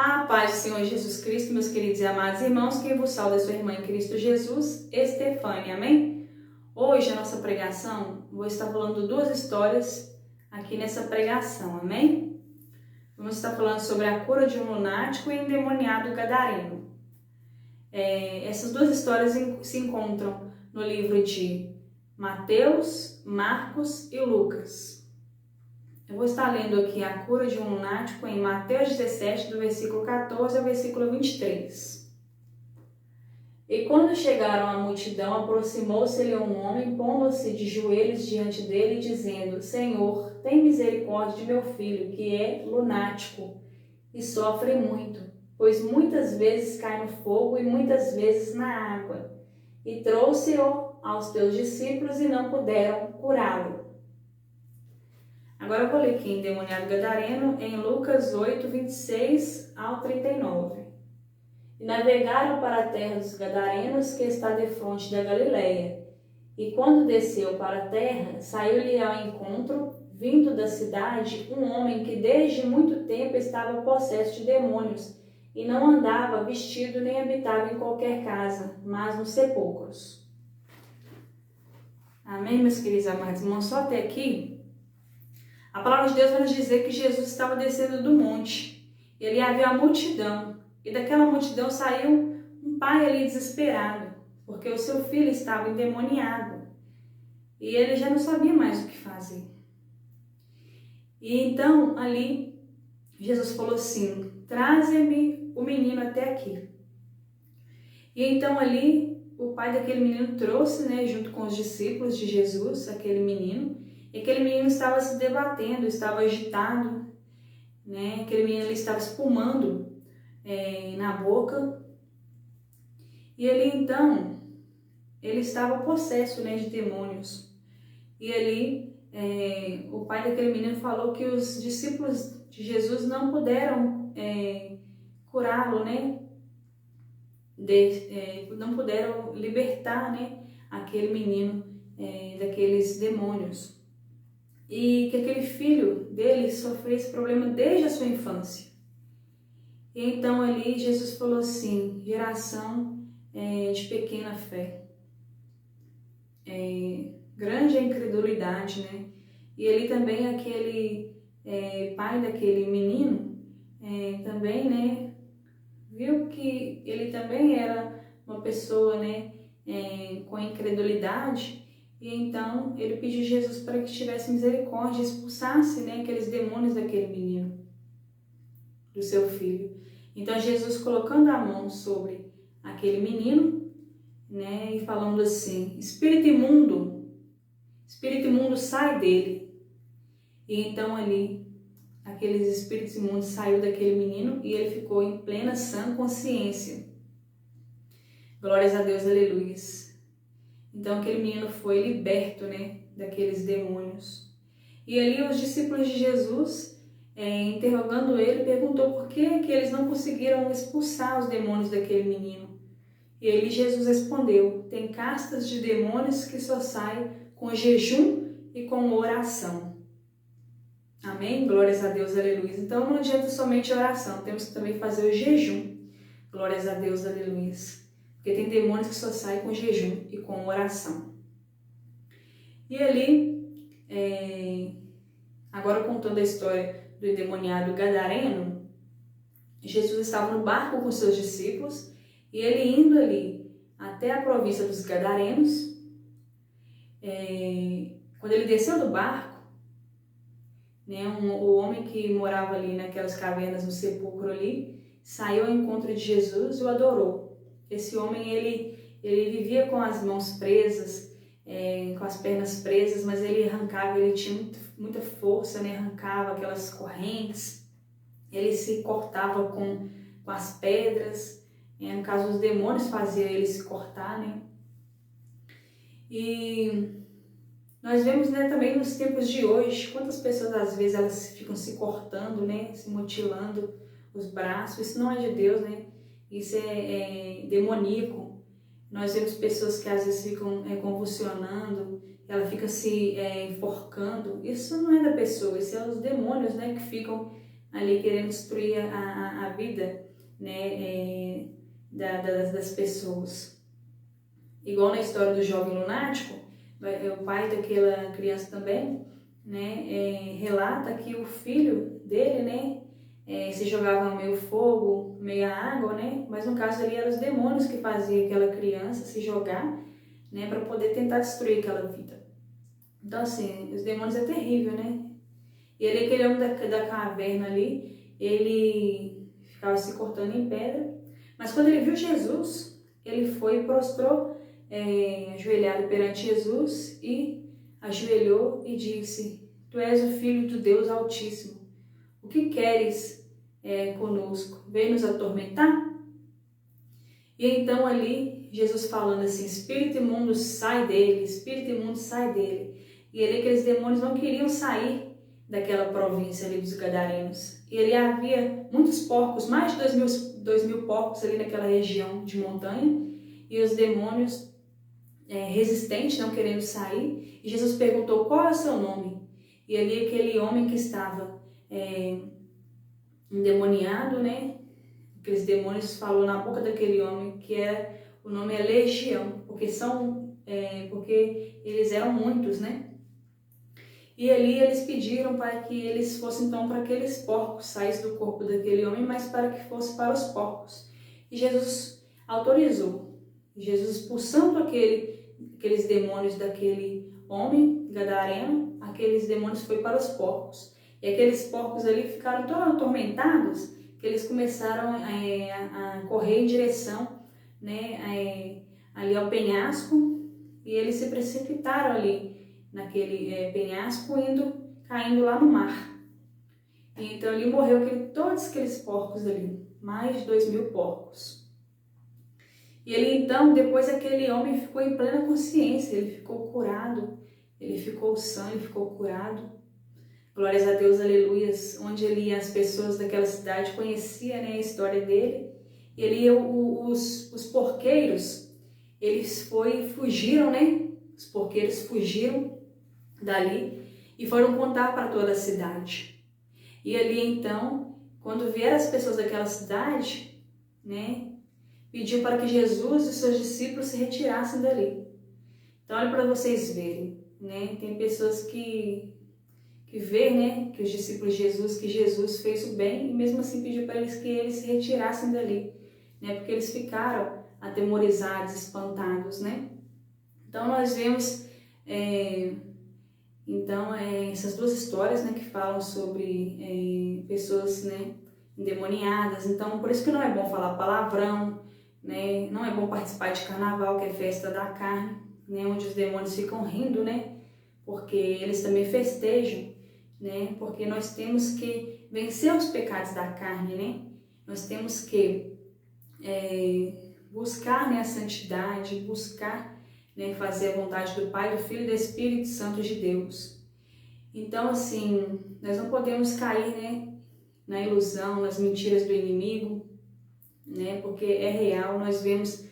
A paz do Senhor Jesus Cristo, meus queridos e amados irmãos, quem vos salva é sua irmã em Cristo Jesus, Estefânia, amém? Hoje a nossa pregação, vou estar falando duas histórias aqui nessa pregação, amém? Vamos estar falando sobre a cura de um lunático e endemoniado gadareno. Essas duas histórias se encontram no livro de Mateus, Marcos e Lucas. Eu vou estar lendo aqui a cura de um lunático em Mateus 17, do versículo 14 ao versículo 23. E quando chegaram à multidão, aproximou-se-lhe um homem, pondo-se de joelhos diante dele, dizendo: Senhor, tem misericórdia de meu filho, que é lunático e sofre muito, pois muitas vezes cai no fogo e muitas vezes na água. E trouxe-o aos teus discípulos e não puderam curá-lo. Agora eu vou ler aqui endemoniado gadareno em Lucas 8, 26 ao 39. E navegaram para a terra dos gadarenos, que está defronte da Galileia. E quando desceu para a terra, saiu-lhe ao encontro, vindo da cidade, um homem que desde muito tempo estava possesso de demônios, e não andava vestido nem habitava em qualquer casa, mas nos sepulcros. Amém, meus queridos amados irmãos? Só até aqui, a palavra de Deus vai nos dizer que Jesus estava descendo do monte. E ali havia a multidão. E daquela multidão saiu um pai ali desesperado, porque o seu filho estava endemoniado. E ele já não sabia mais o que fazer. E então ali Jesus falou assim: traze-me o menino até aqui. E então ali o pai daquele menino trouxe, junto com os discípulos de Jesus, aquele menino. E aquele menino estava se debatendo, estava agitado, Aquele menino ele estava espumando na boca. E ele então, ele estava possesso, de demônios. E ali o pai daquele menino falou que os discípulos de Jesus não puderam curá-lo, não puderam libertar, aquele menino daqueles demônios. E que aquele filho dele sofreu esse problema desde a sua infância. E então ali Jesus falou assim: geração de pequena fé, grande a incredulidade, E ali também aquele pai daquele menino também, viu que ele também era uma pessoa, com incredulidade. E então ele pediu a Jesus para que tivesse misericórdia e expulsasse aqueles demônios daquele menino, do seu filho. Então Jesus, colocando a mão sobre aquele menino, e falando assim: espírito imundo, sai dele. E então ali, aqueles espíritos imundos saiu daquele menino e ele ficou em plena sã consciência. Glórias a Deus, aleluias. Então aquele menino foi liberto, daqueles demônios. E ali os discípulos de Jesus, interrogando ele, perguntou por que eles não conseguiram expulsar os demônios daquele menino. E aí Jesus respondeu: tem castas de demônios que só saem com jejum e com oração. Amém? Glórias a Deus, aleluia. Então não adianta somente oração, temos que também fazer o jejum. Glórias a Deus, aleluia. Porque tem demônios que só saem com jejum e com oração. E ali, agora contando a história do endemoniado gadareno, Jesus estava no barco com seus discípulos e ele indo ali até a província dos gadarenos. Quando ele desceu do barco, o homem que morava ali naquelas cavernas no sepulcro ali, saiu ao encontro de Jesus e o adorou. Esse homem, ele vivia com as mãos presas, com as pernas presas, mas ele arrancava, ele tinha muita força, arrancava aquelas correntes, ele se cortava com as pedras, no caso os demônios faziam ele se cortar, E nós vemos, também nos tempos de hoje, quantas pessoas às vezes elas ficam se cortando, se mutilando os braços. Isso não é de Deus, Isso é demoníaco. Nós vemos pessoas que às vezes ficam convulsionando, ela fica se enforcando. Isso não é da pessoa, isso é os demônios, que ficam ali querendo destruir a vida, né, das pessoas. Igual na história do jovem lunático, o pai daquela criança também, né, relata que o filho dele, né, se jogava no meio fogo, meio água, né, mas no caso ali eram os demônios que faziam aquela criança se jogar, né, para poder tentar destruir aquela vida. Então assim, os demônios é terrível, né? E ali aquele homem da caverna ali, ele ficava se cortando em pedra, mas quando ele viu Jesus, ele foi e prostrou, ajoelhado perante Jesus e ajoelhou e disse: Tu és o Filho do Deus Altíssimo, o que queres conosco? Vem nos atormentar? E então ali, Jesus falando assim: Espírito imundo, sai dele, Espírito imundo, sai dele. E ali aqueles demônios não queriam sair daquela província ali dos Gadarenos. E ali havia muitos porcos, mais de 2.000 porcos ali naquela região de montanha. E os demônios resistentes, não querendo sair. E Jesus perguntou: qual é o seu nome? E ali aquele homem que estava endemoniado, né? Aqueles demônios falou na boca daquele homem que o nome é Legião, porque eles eram muitos, né? E ali eles pediram para que eles fossem então para aqueles porcos, saísse do corpo daquele homem, mas para que fosse para os porcos. E Jesus autorizou. Jesus expulsando aqueles demônios daquele homem gadareno, aqueles demônios foi para os porcos. E aqueles porcos ali ficaram tão atormentados que eles começaram a correr em direção, né, ali ao penhasco, e eles se precipitaram ali naquele penhasco, caindo lá no mar. E então ali morreu todos aqueles porcos ali, mais de 2.000 porcos. E ele então, depois aquele homem ficou em plena consciência, ele ficou curado, ele ficou sã, ele ficou curado. Glórias a Deus, aleluias, onde as pessoas daquela cidade conheciam, né, a história dele. E ali os porqueiros, eles fugiram, né? Os porqueiros fugiram dali e foram contar para toda a cidade. E ali então, quando vieram as pessoas daquela cidade, né, pediu para que Jesus e seus discípulos se retirassem dali. Então olha para vocês verem, né? Tem pessoas que vê, né, que os discípulos de Jesus, que Jesus fez o bem e mesmo assim pediu para eles que eles se retirassem dali, né, porque eles ficaram atemorizados, espantados, né. Então nós vemos essas duas histórias, né, que falam sobre pessoas, né, endemoniadas. Então por isso que não é bom falar palavrão, né, não é bom participar de carnaval, que é festa da carne, né, onde os demônios ficam rindo, né, porque eles também festejam, né? Porque nós temos que vencer os pecados da carne, né? Nós temos que buscar, né, a santidade, buscar, né, fazer a vontade do Pai, do Filho e do Espírito Santo de Deus. Então, assim, nós não podemos cair, né, na ilusão, nas mentiras do inimigo, né? Porque é real, nós vemos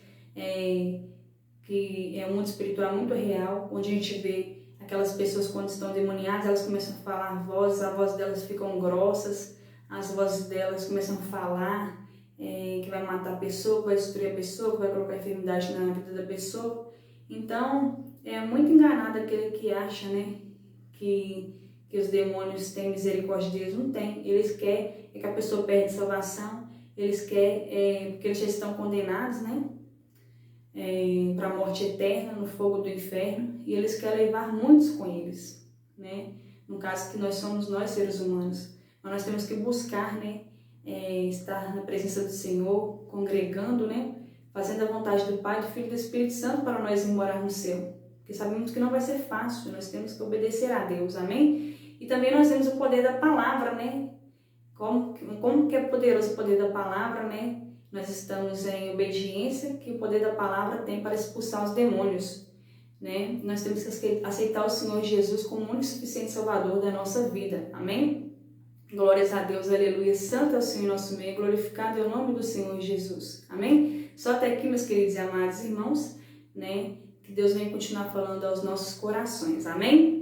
que é um mundo espiritual muito real, onde a gente vê aquelas pessoas quando estão demoniadas, elas começam a falar vozes, as vozes delas ficam grossas, as vozes delas começam a falar que vai matar a pessoa, que vai destruir a pessoa, que vai colocar enfermidade na vida da pessoa. Então, é muito enganado aquele que acha, né, que os demônios têm misericórdia de Deus. Não tem. Eles querem que a pessoa perde salvação, eles querem, porque eles já estão condenados, né, para a morte eterna, no fogo do inferno, e eles querem levar muitos com eles, né? No caso que nós somos nós, seres humanos, mas nós temos que buscar, né, estar na presença do Senhor, congregando, né, fazendo a vontade do Pai, do Filho e do Espírito Santo para nós ir morar no céu, porque sabemos que não vai ser fácil, nós temos que obedecer a Deus, amém? E também nós temos o poder da palavra, né? Como que é poderoso o poder da palavra, né? Nós estamos em obediência que o poder da palavra tem para expulsar os demônios, né? Nós temos que aceitar o Senhor Jesus como o único e suficiente Salvador da nossa vida, amém? Glórias a Deus, aleluia, santo é o Senhor nosso meio, glorificado é o nome do Senhor Jesus, amém? Só até aqui, meus queridos e amados irmãos, né? Que Deus venha continuar falando aos nossos corações, amém?